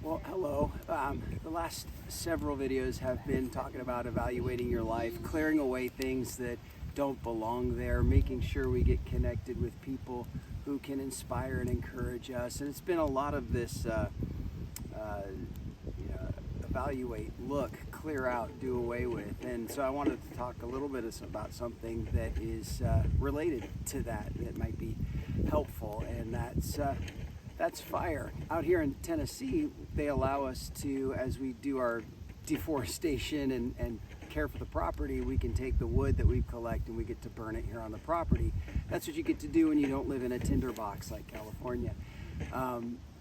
Well, hello. The last several videos have been talking about evaluating your life, clearing away things that don't belong there, making sure we get connected with people who can inspire and encourage us. And it's been a lot of this, evaluate, look, clear out, do away with. And so I wanted to talk a little bit about something that is related to that might be helpful, and that's fire. Out here in Tennessee, they allow us to, as we do our deforestation and care for the property, we can take the wood that we collect and we get to burn it here on the property. That's what you get to do when you don't live in a tinderbox like California.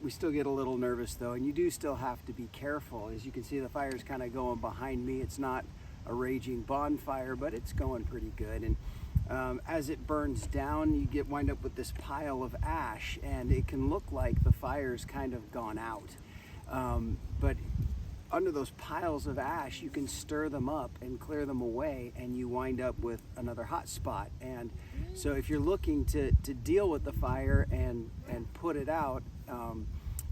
We still get a little nervous though, and you do still have to be careful. As you can see, the fire's kind of going behind me. It's not a raging bonfire, but it's going pretty good. And as it burns down, you wind up with this pile of ash, and it can look like the fire's kind of gone out. But under those piles of ash, you can stir them up and clear them away, and you wind up with another hot spot. And so if you're looking to deal with the fire and put it out,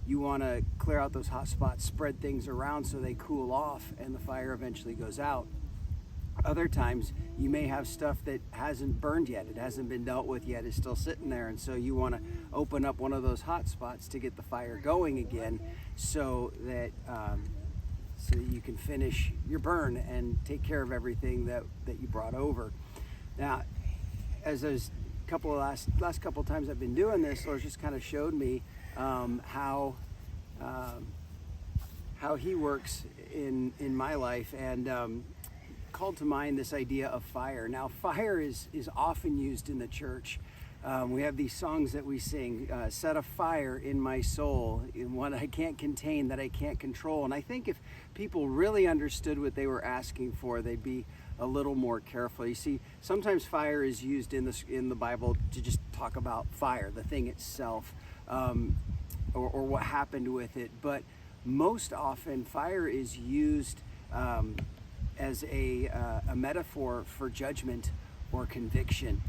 you want to clear out those hot spots, spread things around so they cool off, and the fire eventually goes out. Other times you may have stuff that hasn't burned yet, it hasn't been dealt with yet, it's still sitting there, and so you want to open up one of those hot spots to get the fire going again, so that you can finish your burn and take care of everything that you brought over. Now, as those last couple of times I've been doing this, Lord just kind of showed me how He works in my life, and called to mind this idea of fire. Now, fire is often used in the church. We have these songs that we sing, set a fire in my soul, in one I can't contain, that I can't control. And I think if people really understood what they were asking for, they'd be a little more careful. You see, sometimes fire is used in the Bible to just talk about fire, the thing itself, or what happened with it. But most often, fire is used as a metaphor for judgment or conviction.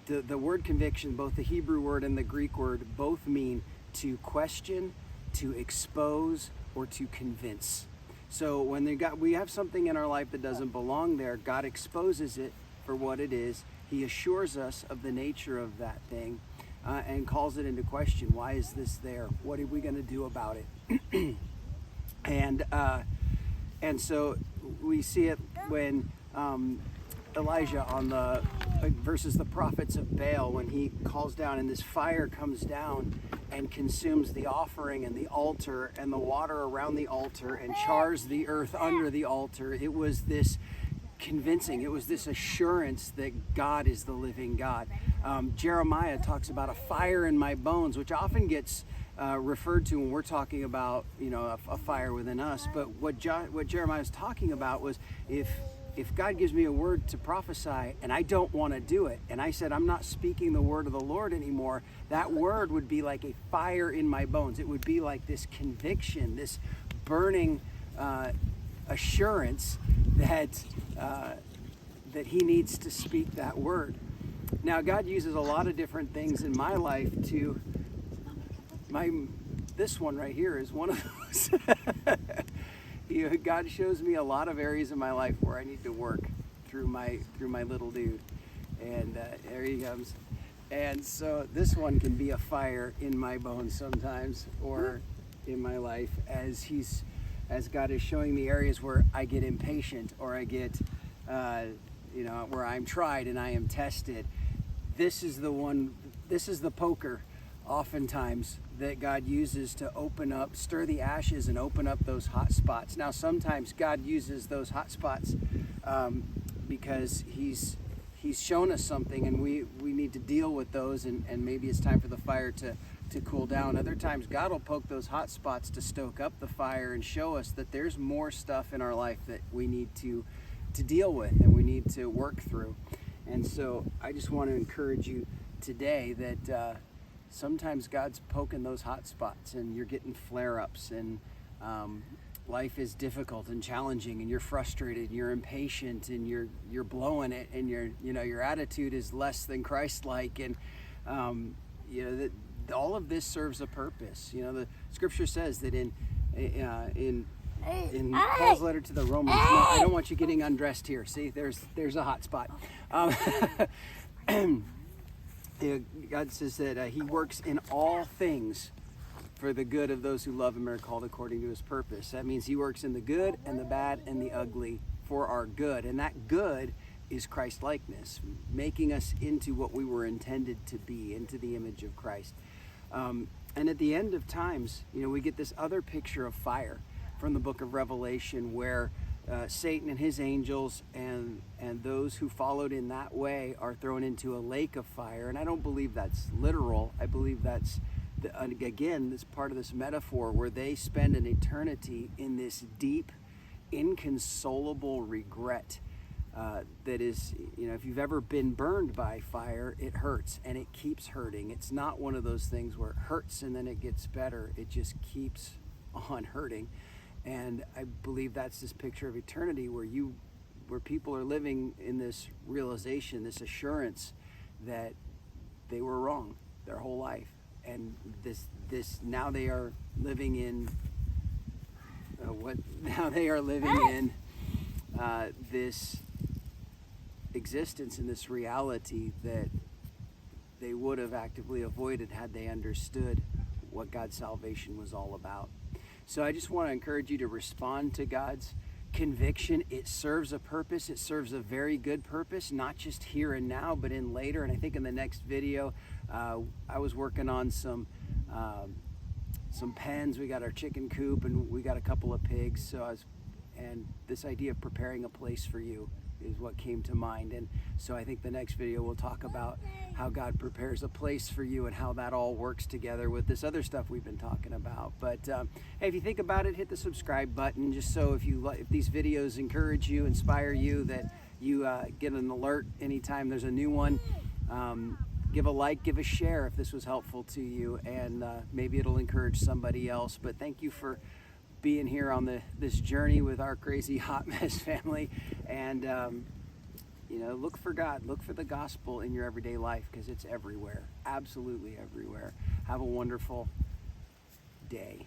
The word conviction, both the Hebrew word and the Greek word, both mean to question, to expose, or to convince. So when we have something in our life that doesn't belong there, God exposes it for what it is. He assures us of the nature of that thing and calls it into question. Why is this there? What are we going to do about it? And so we see it when Elijah versus the prophets of Baal, when he calls down and this fire comes down and consumes the offering and the altar and the water around the altar and chars the earth under the altar. It was this convincing, it was this assurance that God is the living God. Jeremiah talks about a fire in my bones, which often gets referred to when we're talking about, a fire within us. But what Jeremiah is talking about was if God gives me a word to prophesy and I don't want to do it, and I said I'm not speaking the word of the Lord anymore, that word would be like a fire in my bones. It would be like this conviction, this burning assurance that He needs to speak that word. Now, God uses a lot of different things in my life to. This one right here is one of those. God shows me a lot of areas in my life where I need to work through my little dude, and there he comes. And so this one can be a fire in my bones sometimes, or in my life, as God is showing me areas where I get impatient, or I get, where I'm tried and I am tested. This is the one. This is the poker, oftentimes, that God uses to stir the ashes and open up those hot spots. Now, sometimes God uses those hot spots because He's shown us something, and we need to deal with those, and maybe it's time for the fire to cool down. Other times, God will poke those hot spots to stoke up the fire and show us that there's more stuff in our life that we need to deal with and we need to work through. And so I just want to encourage you today that sometimes God's poking those hot spots, and you're getting flare-ups, and life is difficult and challenging, and you're frustrated, and you're impatient, and you're blowing it, and your attitude is less than Christ-like, and all of this serves a purpose. You know, the scripture says that in Paul's letter to the Romans. No, I don't want you getting undressed here. See, there's a hot spot. God says that he works in all things for the good of those who love him and are called according to his purpose. That means he works in the good and the bad and the ugly for our good. And that good is Christ-likeness, making us into what we were intended to be, into the image of Christ. And at the end of times, you know, we get this other picture of fire from the book of Revelation, where Satan and his angels and those who followed in that way are thrown into a lake of fire. And I don't believe that's literal. I believe that's, again, this part of this metaphor where they spend an eternity in this deep, inconsolable regret that is, you know, if you've ever been burned by fire, it hurts and it keeps hurting. It's not one of those things where it hurts and then it gets better. It just keeps on hurting. And I believe that's this picture of eternity where people are living in this realization, this assurance that they were wrong their whole life. And this now they are living in this existence in this reality that they would have actively avoided had they understood what God's salvation was all about. So I just want to encourage you to respond to God's conviction. It serves a purpose. It serves a very good purpose, not just here and now, but in later. And I think in the next video, I was working on some pens. We got our chicken coop and we got a couple of pigs. And this idea of preparing a place for you is what came to mind. And so I think the next video we'll talk about how God prepares a place for you and how that all works together with this other stuff we've been talking about. But hey, if you think about it, hit the subscribe button, just so if these videos encourage you, inspire you, that you get an alert anytime there's a new one. Give a like, give a share if this was helpful to you, and maybe it'll encourage somebody else. But thank you for being here on this journey with our crazy hot mess family. And you know, look for God, look for the gospel in your everyday life, because it's everywhere, absolutely everywhere. Have a wonderful day.